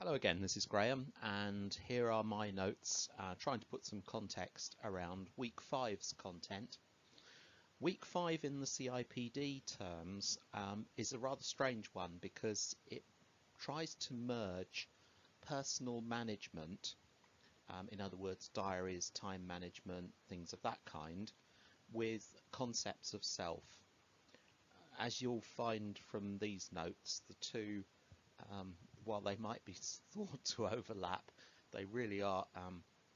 Hello again, this is Graham, and here are my notes trying to put some context around week five's content. Week five in the CIPD terms is a rather strange one because it tries to merge personal management, in other words, diaries, time management, things of that kind, with concepts of self. As you'll find from these notes, the two, while they might be thought to overlap, they really are a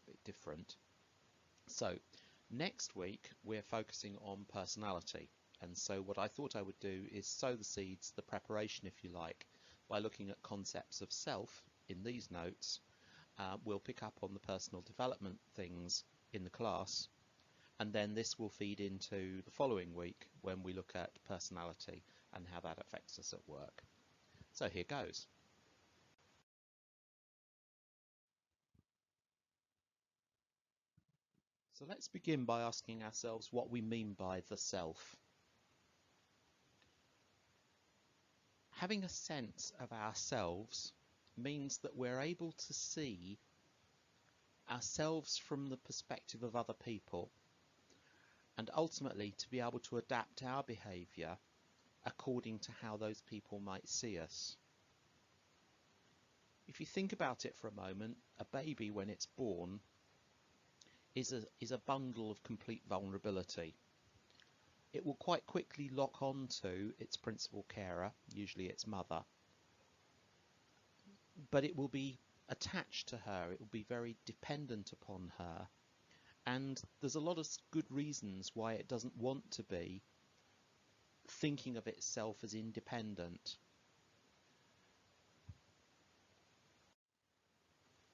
bit different. So next week we're focusing on personality, and so what I thought I would do is sow the seeds, the preparation if you like, by looking at concepts of self in these notes. We'll pick up on the personal development things in the class, and then this will feed into the following week when we look at personality and how that affects us at work. So here goes. So let's begin by asking ourselves what we mean by the self. Having a sense of ourselves means that we're able to see ourselves from the perspective of other people, and ultimately to be able to adapt our behaviour according to how those people might see us. If you think about it for a moment, a baby when it's born is a bundle of complete vulnerability. It will quite quickly lock on to its principal carer, usually its mother, but it will be attached to her, it will be very dependent upon her, and there's a lot of good reasons why it doesn't want to be thinking of itself as independent.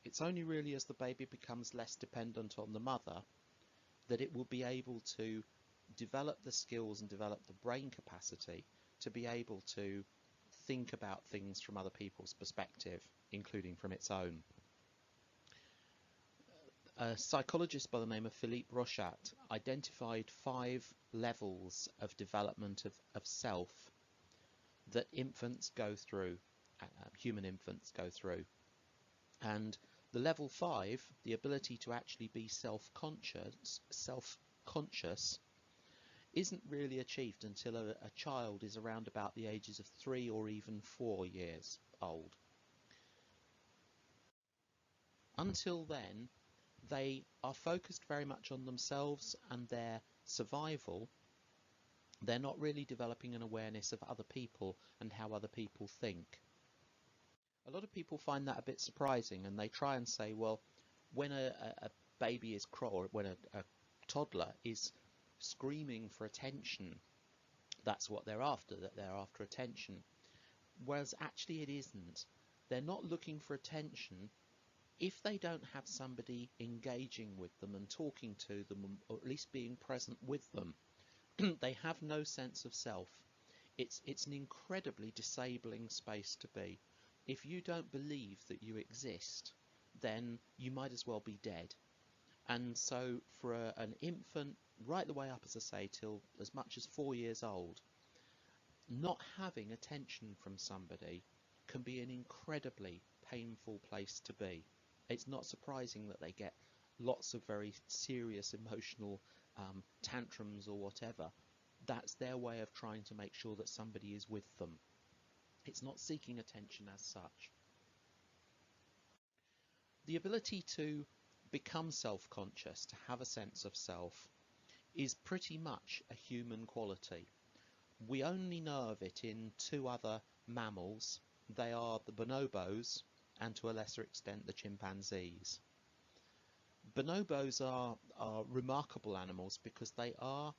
It's only really as the baby becomes less dependent on the mother that it will be able to develop the skills and develop the brain capacity to be able to think about things from other people's perspective, including from its own. A psychologist by the name of Philippe Rochat identified 5 levels of development of self that infants go through, human infants go through. And the level 5, the ability to actually be self-conscious, isn't really achieved until a child is around about the ages of 3 or even 4 years old. Until then, they are focused very much on themselves and their survival. They're not really developing an awareness of other people and how other people think. A lot of people find that a bit surprising, and they try and say, well, when a baby is or when a toddler is screaming for attention, that's what they're after, that they're after attention. Whereas actually it isn't. They're not looking for attention if they don't have somebody engaging with them and talking to them, or at least being present with them. They have no sense of self. It's an incredibly disabling space to be. If you don't believe that you exist, then you might as well be dead. And so for an infant, right the way up, as I say, till as much as 4 years old, not having attention from somebody can be an incredibly painful place to be. It's not surprising that they get lots of very serious emotional tantrums or whatever. That's their way of trying to make sure that somebody is with them. It's not seeking attention as such. The ability to become self-conscious, to have a sense of self, is pretty much a human quality. We only know of it in 2 other mammals. They are the bonobos and, to a lesser extent, the chimpanzees. Bonobos are remarkable animals because they are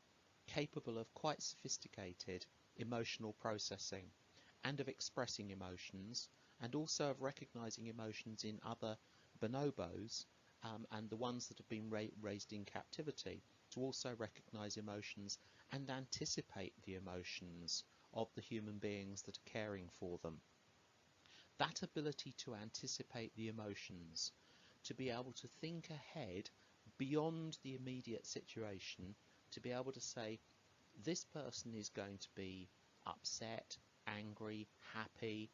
capable of quite sophisticated emotional processing and of expressing emotions, and also of recognizing emotions in other bonobos and the ones that have been raised in captivity, to also recognize emotions and anticipate the emotions of the human beings that are caring for them. That ability to anticipate the emotions, to be able to think ahead beyond the immediate situation, to be able to say, this person is going to be upset, angry, happy,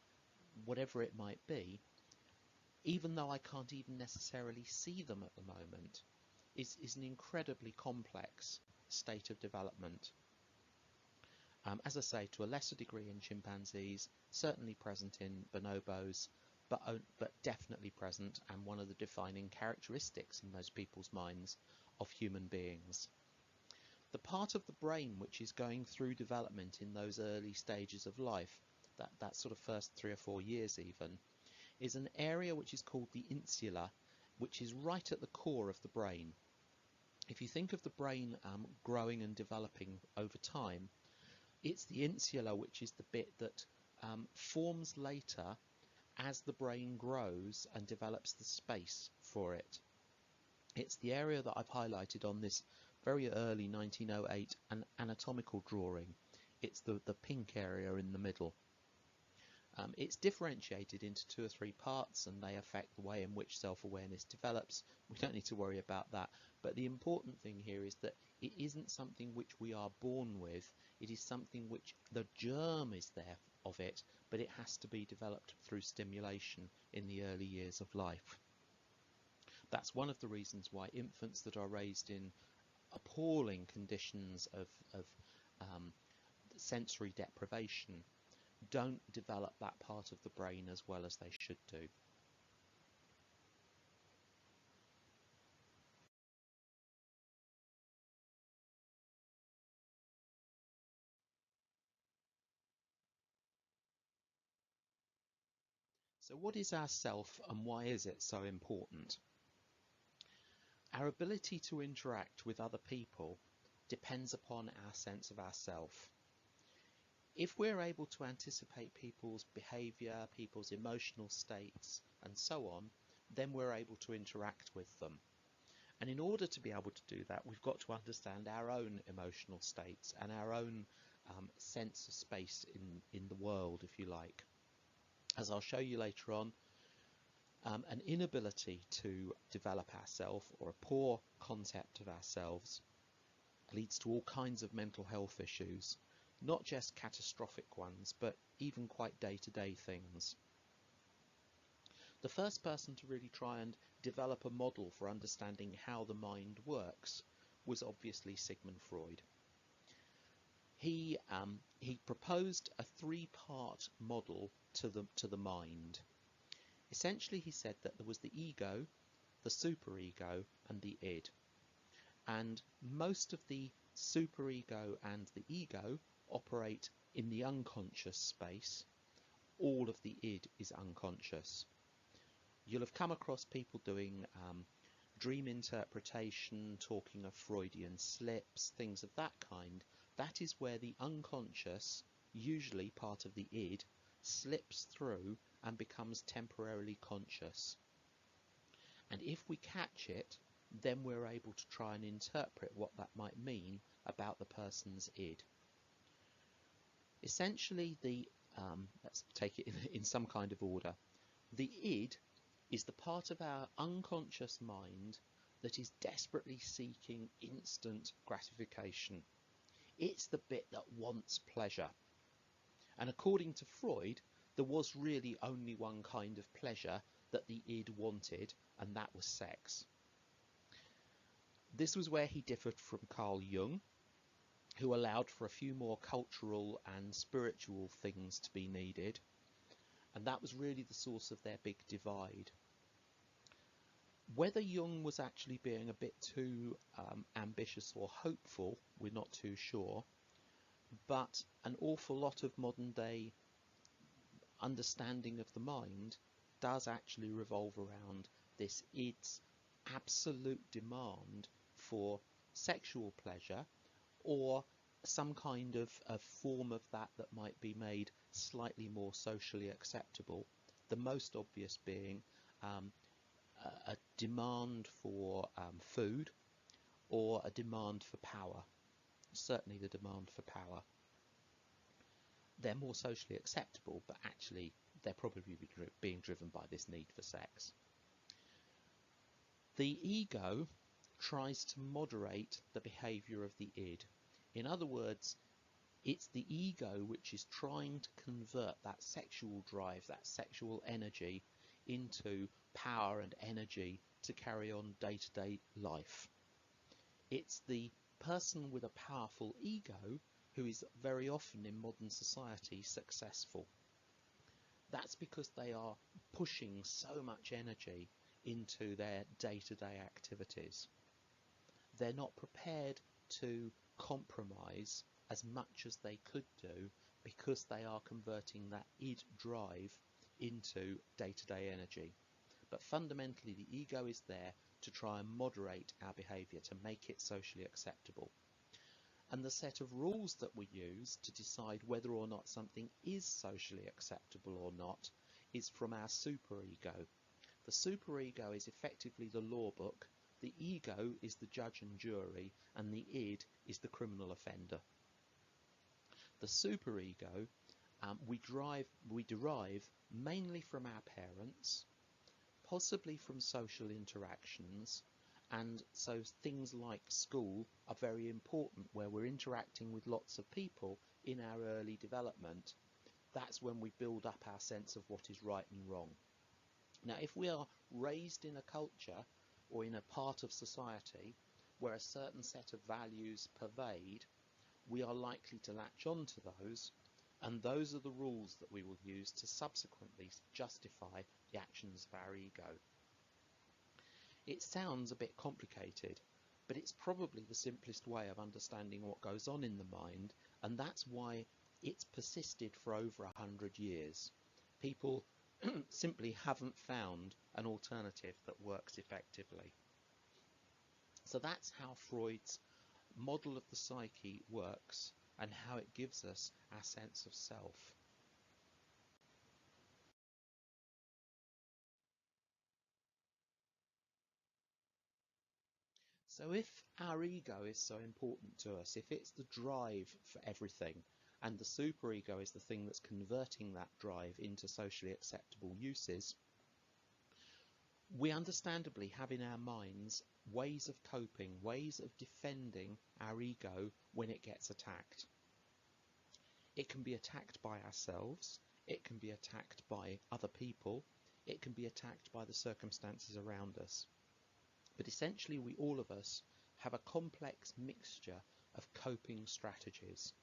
whatever it might be, even though I can't even necessarily see them at the moment, is an incredibly complex state of development. As I say, to a lesser degree in chimpanzees, certainly present in bonobos, but definitely present and one of the defining characteristics in most people's minds of human beings. The part of the brain which is going through development in those early stages of life, that sort of first 3 or 4 years even, is an area which is called the insula, which is right at the core of the brain. If you think of the brain growing and developing over time, it's the insula which is the bit that forms later as the brain grows and develops the space for it. It's the area that I've highlighted on this very early 1908 anatomical drawing. It's the pink area in the middle. It's differentiated into 2 or 3 parts, and they affect the way in which self-awareness develops. We don't need to worry about that. But the important thing here is that it isn't something which we are born with. It is something which the germ is there of it, but it has to be developed through stimulation in the early years of life. That's one of the reasons why infants that are raised in appalling conditions of sensory deprivation don't develop that part of the brain as well as they should do. So what is our self and why is it so important? Our ability to interact with other people depends upon our sense of ourself. If we're able to anticipate people's behaviour, people's emotional states and so on, then we're able to interact with them. And in order to be able to do that, we've got to understand our own emotional states and our own sense of space in the world, if you like. As I'll show you later on, an inability to develop ourselves, or a poor concept of ourselves, leads to all kinds of mental health issues, not just catastrophic ones, but even quite day-to-day things. The first person to really try and develop a model for understanding how the mind works was obviously Sigmund Freud. He proposed a 3-part model to the mind. Essentially, he said that there was the ego, the superego, and the id. And most of the superego and the ego operate in the unconscious space. All of the id is unconscious. You'll have come across people doing dream interpretation, talking of Freudian slips, things of that kind. That is where the unconscious, usually part of the id, slips through and becomes temporarily conscious. And if we catch it, then we're able to try and interpret what that might mean about the person's id. Essentially, let's take it in some kind of order. The id is the part of our unconscious mind that is desperately seeking instant gratification. It's the bit that wants pleasure. And according to Freud, there was really only one kind of pleasure that the id wanted, and that was sex. This was where he differed from Carl Jung, who allowed for a few more cultural and spiritual things to be needed, and that was really the source of their big divide. Whether Jung was actually being a bit too ambitious or hopeful, we're not too sure, but an awful lot of modern day understanding of the mind does actually revolve around this id's absolute demand for sexual pleasure, or some kind of form of that might be made slightly more socially acceptable. The most obvious being a demand for food, or a demand for power. Certainly the demand for power. They're more socially acceptable, but actually they're probably being driven by this need for sex. The ego tries to moderate the behavior of the id. In other words, it's the ego which is trying to convert that sexual drive, that sexual energy, into power and energy to carry on day-to-day life. It's the person with a powerful ego who is very often in modern society successful. That's because they are pushing so much energy into their day-to-day activities. They're not prepared to compromise as much as they could do because they are converting that id drive into day-to-day energy. But fundamentally, the ego is there to try and moderate our behaviour, to make it socially acceptable. And the set of rules that we use to decide whether or not something is socially acceptable or not is from our superego. The superego is effectively the law book, the ego is the judge and jury, and the id is the criminal offender. The superego we derive mainly from our parents, possibly from social interactions, and so things like school are very important, where we're interacting with lots of people in our early development. That's when we build up our sense of what is right and wrong. Now, if we are raised in a culture or in a part of society where a certain set of values pervade, we are likely to latch on to those, and those are the rules that we will use to subsequently justify the actions of our ego. It sounds a bit complicated, but it's probably the simplest way of understanding what goes on in the mind, and that's why it's persisted for over 100 years. People simply haven't found an alternative that works effectively. So that's how Freud's model of the psyche works and how it gives us our sense of self. So if our ego is so important to us, if it's the drive for everything, and the superego is the thing that's converting that drive into socially acceptable uses, we understandably have in our minds ways of coping, ways of defending our ego when it gets attacked. It can be attacked by ourselves, it can be attacked by other people, it can be attacked by the circumstances around us. But essentially, all of us have a complex mixture of coping strategies.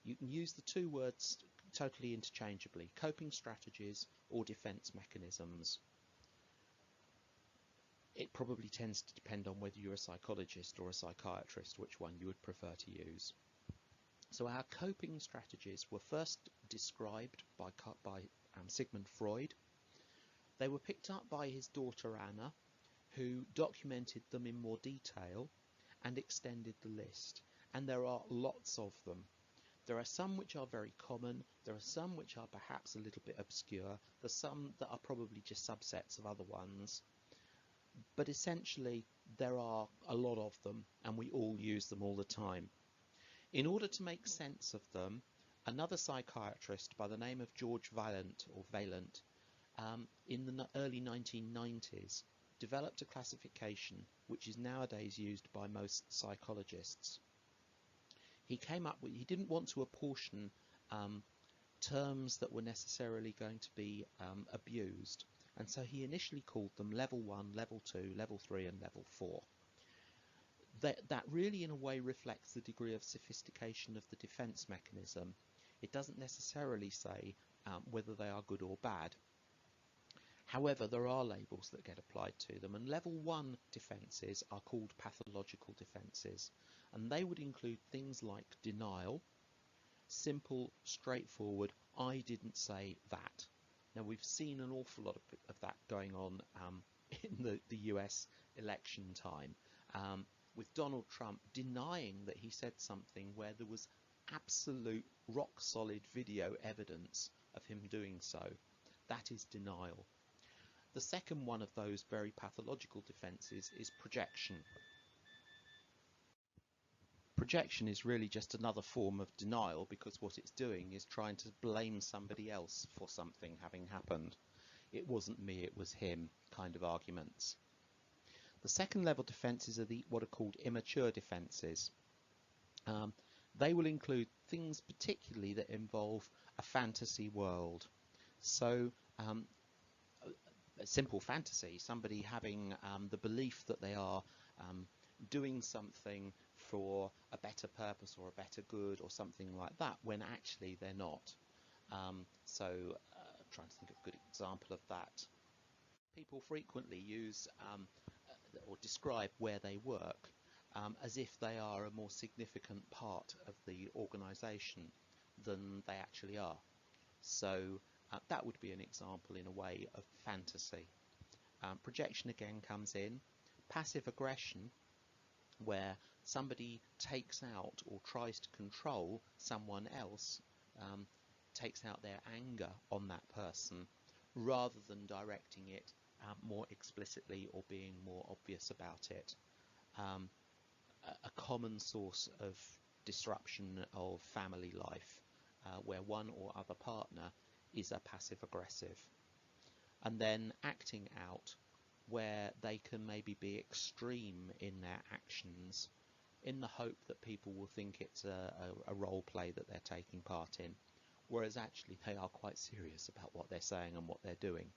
You can use the two words totally interchangeably, coping strategies or defense mechanisms. It probably tends to depend on whether you're a psychologist or a psychiatrist, which one you would prefer to use. So our coping strategies were first described by Sigmund Freud. They were picked up by his daughter Anna, who documented them in more detail and extended the list. And there are lots of them. There are some which are very common, there are some which are perhaps a little bit obscure, there's some that are probably just subsets of other ones. But essentially, there are a lot of them, and we all use them all the time. In order to make sense of them, another psychiatrist by the name of George Vaillant, in the early 1990s, developed a classification which is nowadays used by most psychologists. He didn't want to apportion terms that were necessarily going to be abused, and so he initially called them level 1, level 2, level 3 and level 4. That really in a way reflects the degree of sophistication of the defense mechanism. It doesn't necessarily say whether they are good or bad. However, there are labels that get applied to them, and level 1 defences are called pathological defences, and they would include things like denial, simple, straightforward, I didn't say that. Now, we've seen an awful lot of that going on in the US election time, with Donald Trump denying that he said something where there was absolute rock-solid video evidence of him doing so. That is denial. The second one of those very pathological defences is projection. Projection is really just another form of denial, because what it's doing is trying to blame somebody else for something having happened. It wasn't me, it was him kind of arguments. The second level defences are what are called immature defences. They will include things particularly that involve a fantasy world. So a simple fantasy, somebody having the belief that they are doing something for a better purpose or a better good or something like that, when actually they're not. I'm trying to think of a good example of that. People frequently use or describe where they work as if they are a more significant part of the organisation than they actually are. So that would be an example, in a way, of fantasy. Projection again comes in. Passive aggression, where somebody takes out or tries to control someone else, takes out their anger on that person, rather than directing it more explicitly or being more obvious about it. A common source of disruption of family life, where one or other partner is a passive aggressive. And then acting out, where they can maybe be extreme in their actions in the hope that people will think it's a role play that they're taking part in, whereas actually they are quite serious about what they're saying and what they're doing.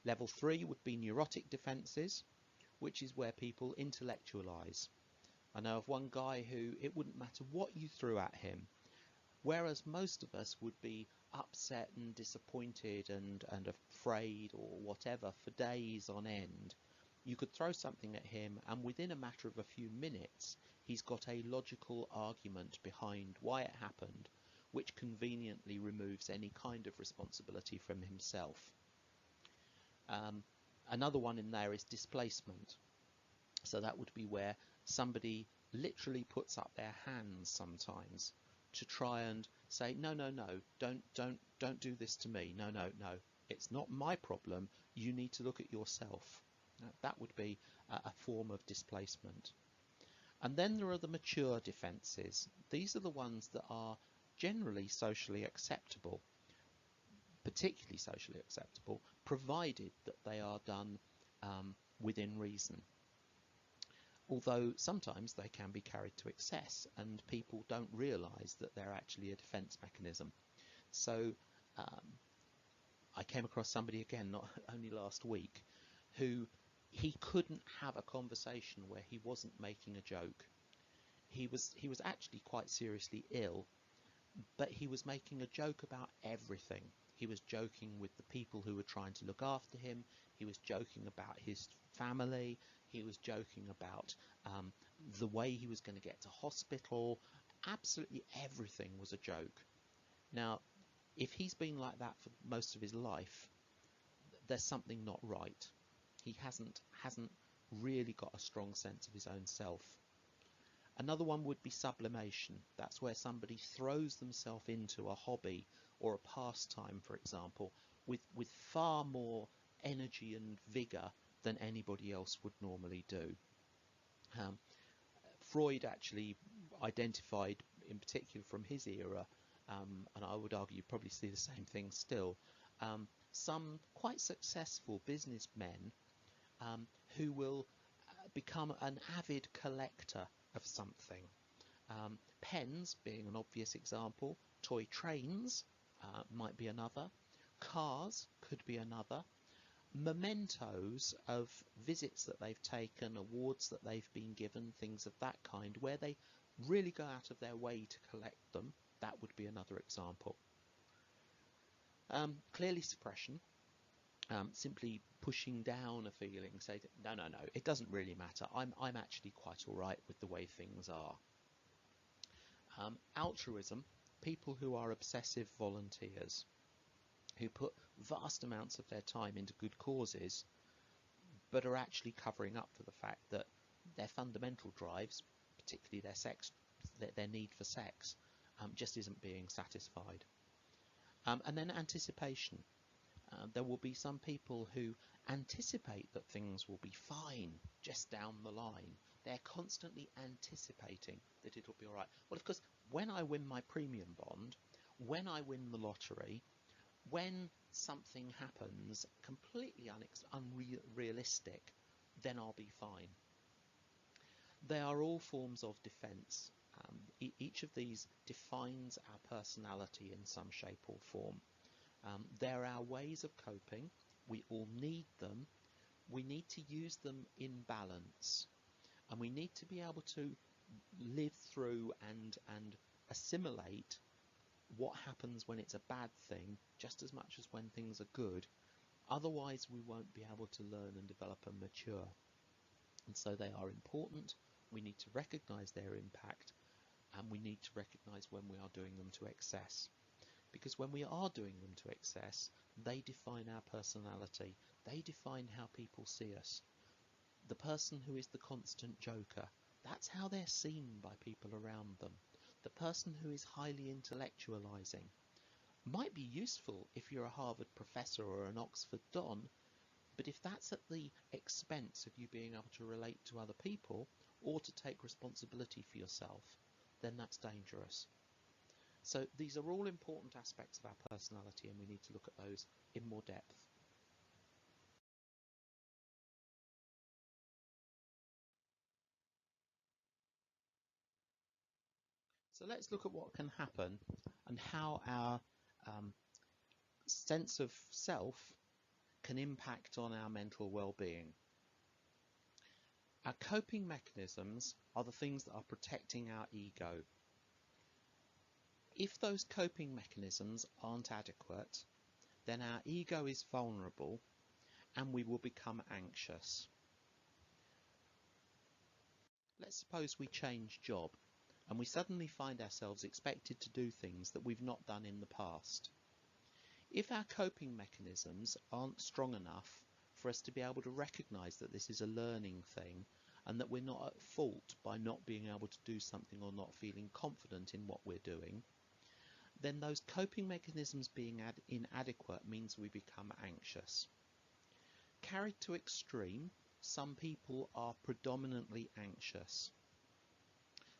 Level 3 would be neurotic defences, which is where people intellectualise. I know of one guy who it wouldn't matter what you threw at him, whereas most of us would be upset and disappointed and afraid or whatever for days on end. You could throw something at him, and within a matter of a few minutes he's got a logical argument behind why it happened, which conveniently removes any kind of responsibility from himself. Another one in there is displacement. So that would be where somebody literally puts up their hands sometimes to try and say, no, don't do this to me. No, it's not my problem. You need to look at yourself. That would be a form of displacement. And then there are the mature defences. These are the ones that are generally socially acceptable, particularly socially acceptable, provided that they are done within reason. Although sometimes they can be carried to excess and people don't realise that they're actually a defence mechanism. So I came across somebody again, not only last week, who he couldn't have a conversation where he wasn't making a joke. He was actually quite seriously ill, but he was making a joke about everything. He was joking with the people who were trying to look after him. He was joking about his family. He was joking about the way he was going to get to hospital. Absolutely everything was a joke. Now, if he's been like that for most of his life, there's something not right. He hasn't really got a strong sense of his own self. Another one would be sublimation. That's where somebody throws themselves into a hobby or a pastime, for example, with far more energy and vigour than anybody else would normally do. Freud actually identified, in particular from his era, and I would argue you probably see the same thing still, some quite successful businessmen who will become an avid collector of something. Pens being an obvious example, toy trains might be another, cars could be another, mementos of visits that they've taken, awards that they've been given, things of that kind, where they really go out of their way to collect them. That would be another example. Clearly suppression, simply pushing down a feeling, say, no, it doesn't really matter. I'm actually quite all right with the way things are. Altruism, people who are obsessive volunteers, who put vast amounts of their time into good causes, but are actually covering up for the fact that their fundamental drives, particularly their need for sex, just isn't being satisfied. And then anticipation. There will be some people who anticipate that things will be fine just down the line. They're constantly anticipating that it'll be all right. Well, of course, when I win my premium bond, when I win the lottery, when something happens completely unrealistic, then I'll be fine. They are all forms of defence. Each of these defines our personality in some shape or form. They're our ways of coping. We all need them. We need to use them in balance, and we need to be able to live through and assimilate what happens when it's a bad thing just as much as when things are good. Otherwise, we won't be able to learn and develop and mature. And so they are important. We need to recognize their impact, and we need to recognize when we are doing them to excess. Because when we are doing them to excess, they define our personality. They define how people see us. The person who is the constant joker, that's how they're seen by people around them. The person who is highly intellectualizing might be useful if you're a Harvard professor or an Oxford Don, but if that's at the expense of you being able to relate to other people or to take responsibility for yourself, then that's dangerous. So these are all important aspects of our personality, and we need to look at those in more depth. So let's look at what can happen and how our sense of self can impact on our mental well-being. Our coping mechanisms are the things that are protecting our ego. If those coping mechanisms aren't adequate, then our ego is vulnerable and we will become anxious. Let's suppose we change job and we suddenly find ourselves expected to do things that we've not done in the past. If our coping mechanisms aren't strong enough for us to be able to recognize that this is a learning thing and that we're not at fault by not being able to do something or not feeling confident in what we're doing, then those coping mechanisms being inadequate means we become anxious. Carried to extreme, some people are predominantly anxious.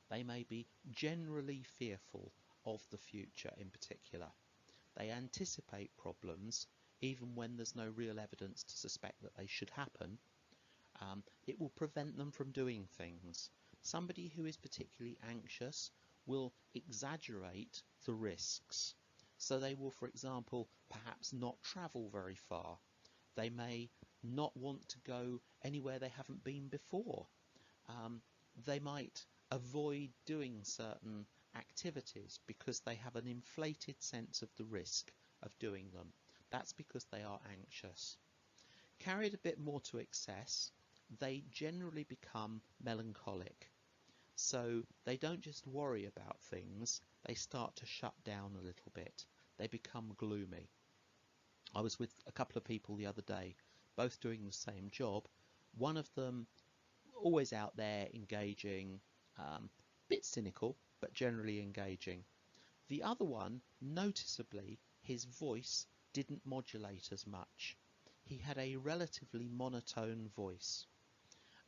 They may be generally fearful of the future in particular. They anticipate problems even when there's no real evidence to suspect that they should happen. It will prevent them from doing things. Somebody who is particularly anxious will exaggerate the risks. So they will, for example, perhaps not travel very far. They may not want to go anywhere they haven't been before. They might avoid doing certain activities because they have an inflated sense of the risk of doing them. That's because they are anxious. Carried a bit more to excess, they generally become melancholic. So they don't just worry about things, they start to shut down a little bit. They become gloomy. I was with a couple of people the other day, both doing the same job. One of them always out there engaging, bit cynical, but generally engaging. The other one, noticeably, his voice didn't modulate as much. He had a relatively monotone voice.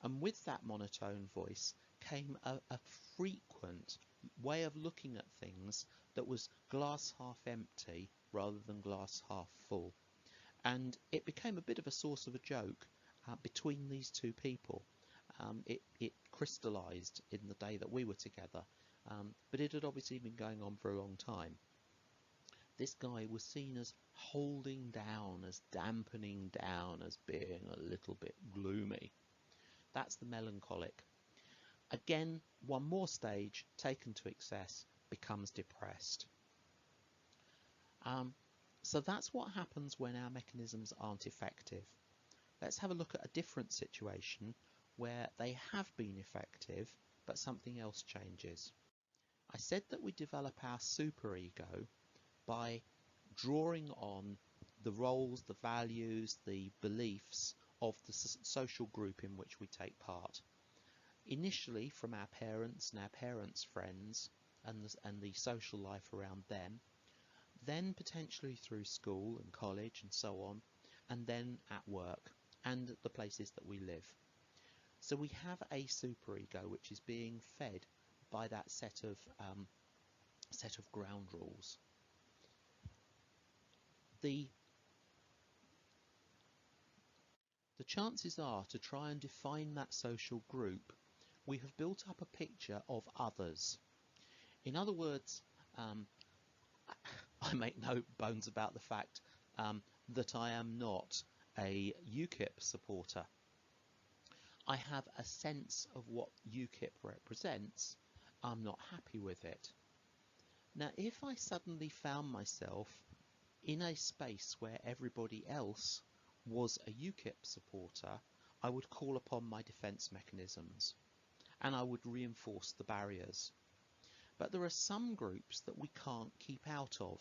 And with that monotone voice came a frequent way of looking at things that was glass half empty rather than glass half full. And it became a bit of a source of a joke between these two people. It crystallized in the day that we were together, but it had obviously been going on for a long time. This guy was seen as holding down, as dampening down, as being a little bit gloomy. That's the melancholic. Again, one more stage, taken to excess, becomes depressed. So that's what happens when our mechanisms aren't effective. Let's have a look at a different situation where they have been effective, but something else changes. I said that we develop our superego by drawing on the roles, the values, the beliefs of the social group in which we take part. Initially from our parents and our parents' friends and the social life around them, then potentially through school and college and so on, and then at work and the places that we live. So we have a superego which is being fed by that set of ground rules. The chances are, to try and define that social group, we have built up a picture of others. In other words, I make no bones about the fact that I am not a UKIP supporter, I have a sense of what UKIP represents. I'm not happy with it. Now, if I suddenly found myself in a space where everybody else was a UKIP supporter, I would call upon my defence mechanisms and I would reinforce the barriers. But there are some groups that we can't keep out of.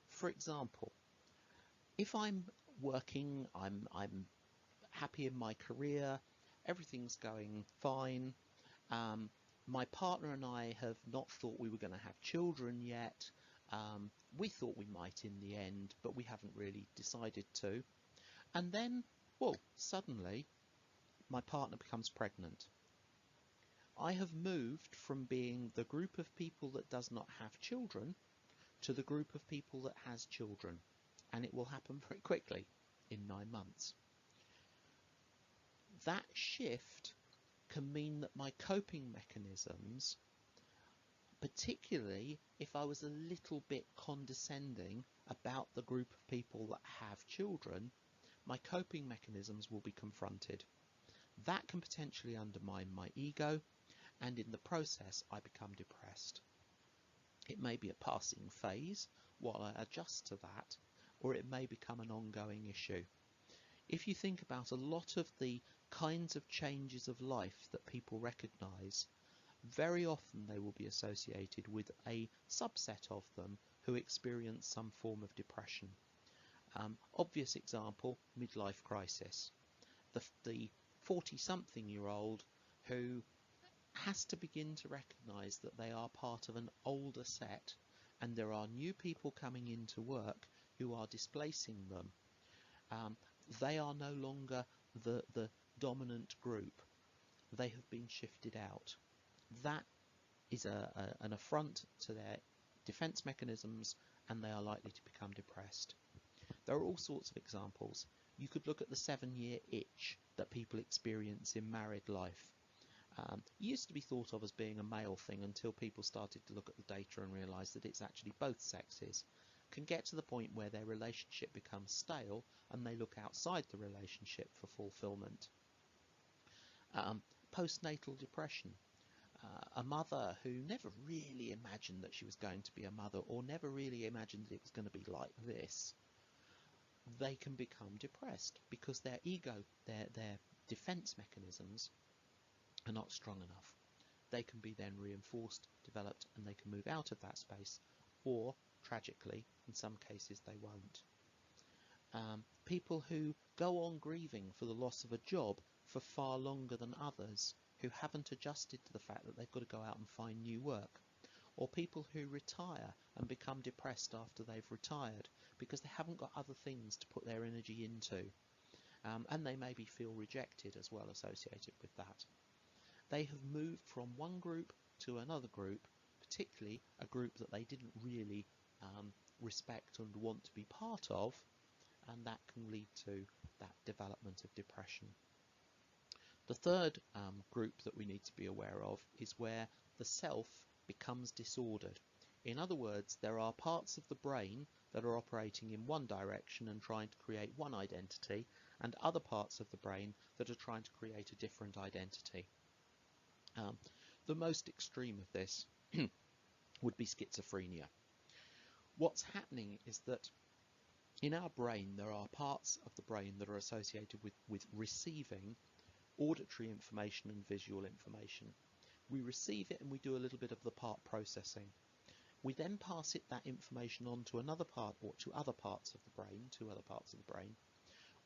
For example, if I'm working, I'm happy in my career, everything's going fine, my partner and I have not thought we were going to have children yet, we thought we might in the end, but we haven't really decided to, and then, well, suddenly my partner becomes pregnant. I have moved from being the group of people that does not have children to the group of people that has children, and it will happen very quickly, in 9 months. That shift can mean that my coping mechanisms, particularly if I was a little bit condescending about the group of people that have children, my coping mechanisms will be confronted. That can potentially undermine my ego, and in the process I become depressed. It may be a passing phase while I adjust to that, or it may become an ongoing issue. If you think about a lot of the kinds of changes of life that people recognise, very often they will be associated with a subset of them who experience some form of depression. Obvious example, midlife crisis. The 40-something-year-old who has to begin to recognise that they are part of an older set and there are new people coming into work who are displacing them. They are no longer the dominant group. They have been shifted out. That is an affront to their defence mechanisms, and they are likely to become depressed. There are all sorts of examples. You could look at the 7-year itch that people experience in married life. It used to be thought of as being a male thing until people started to look at the data and realise that it's actually both sexes. Can get to the point where their relationship becomes stale and they look outside the relationship for fulfillment. Postnatal depression. A mother who never really imagined that she was going to be a mother, or never really imagined that it was going to be like this, they can become depressed because their ego, their defense mechanisms are not strong enough. They can be then reinforced, developed, and they can move out of that space, or tragically, in some cases, they won't. People who go on grieving for the loss of a job for far longer than others, who haven't adjusted to the fact that they've got to go out and find new work, or people who retire and become depressed after they've retired because they haven't got other things to put their energy into, and they maybe feel rejected as well associated with that. They have moved from one group to another group, particularly a group that they didn't really respect and want to be part of, and that can lead to that development of depression. The third group that we need to be aware of is where the self becomes disordered. In other words, there are parts of the brain that are operating in one direction and trying to create one identity, and other parts of the brain that are trying to create a different identity. The most extreme of this would be schizophrenia. What's happening is that in our brain there are parts of the brain that are associated with receiving auditory information and visual information. We receive it and we do a little bit of the part processing. We then pass that information on to another part, or to other parts of the brain,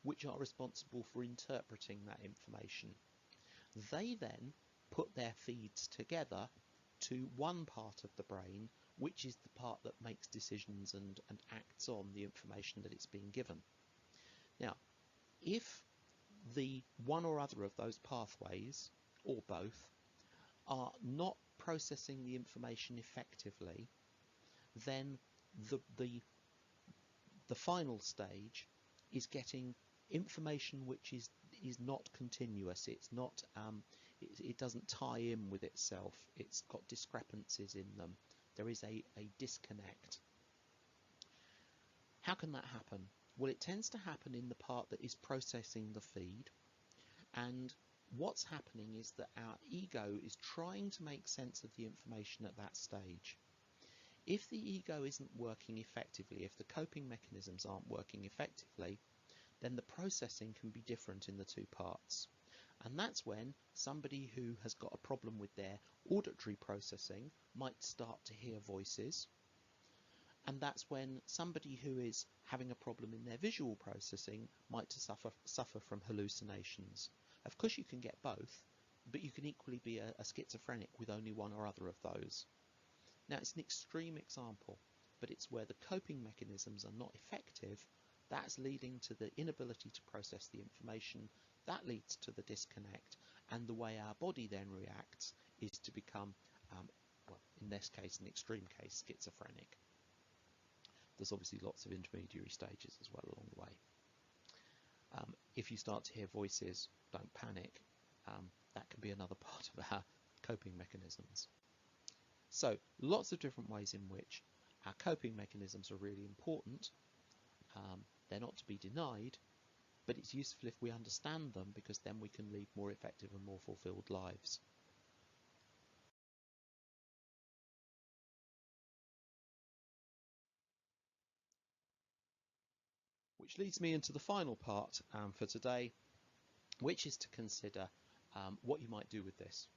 which are responsible for interpreting that information. They then put their feeds together to one part of the brain, which is the part that makes decisions and acts on the information that it's being given. Now, if the one or other of those pathways, or both, are not processing the information effectively, then the final stage is getting information which is not continuous. It's not it doesn't tie in with itself. It's got discrepancies in them. There is a disconnect. How How can that happen? Well, it tends to happen in the part that is processing the feed, and what's happening is that our ego is trying to make sense of the information at that stage. If the ego isn't working effectively, if the coping mechanisms aren't working effectively, then the processing can be different in the two parts. And that's when somebody who has got a problem with their auditory processing might start to hear voices. And that's when somebody who is having a problem in their visual processing might suffer from hallucinations. Of course you can get both, but you can equally be a schizophrenic with only one or other of those. Now it's an extreme example, but it's where the coping mechanisms are not effective. That's leading to the inability to process the information. That leads to the disconnect, and the way our body then reacts is to become, well, in this case, an extreme case, schizophrenic. There's obviously lots of intermediary stages as well along the way. If you start to hear voices, don't panic. That can be another part of our coping mechanisms. So lots of different ways in which our coping mechanisms are really important. They're not to be denied, but it's useful if we understand them, because then we can lead more effective and more fulfilled lives. Which leads me into the final part for today, which is to consider what you might do with this.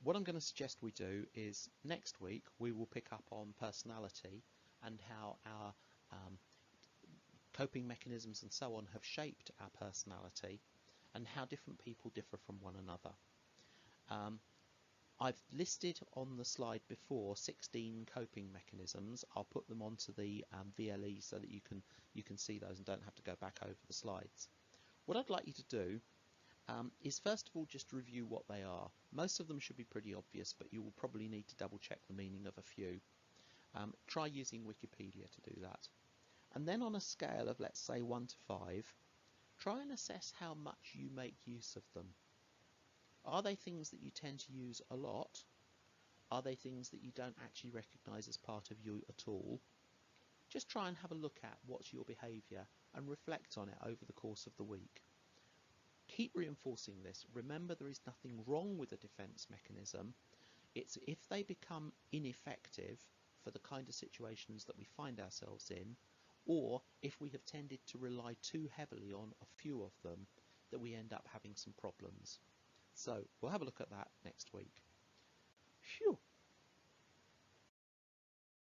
What I'm going to suggest we do is next week we will pick up on personality and how our coping mechanisms and so on have shaped our personality and how different people differ from one another. I've listed on the slide before 16 coping mechanisms. I'll put them onto the VLE so that you can see those and don't have to go back over the slides. What I'd like you to do is first of all just review what they are. Most of them should be pretty obvious, but you will probably need to double check the meaning of a few. Try using Wikipedia to do that. And then on a scale of, let's say, 1 to 5, try and assess how much you make use of them. Are they things that you tend to use a lot? Are they things that you don't actually recognise as part of you at all? Just try and have a look at what's your behaviour and reflect on it over the course of the week. Keep reinforcing this. Remember, there is nothing wrong with a defence mechanism. It's if they become ineffective for the kind of situations that we find ourselves in, or if we have tended to rely too heavily on a few of them, that we end up having some problems. So we'll have a look at that next week. Phew.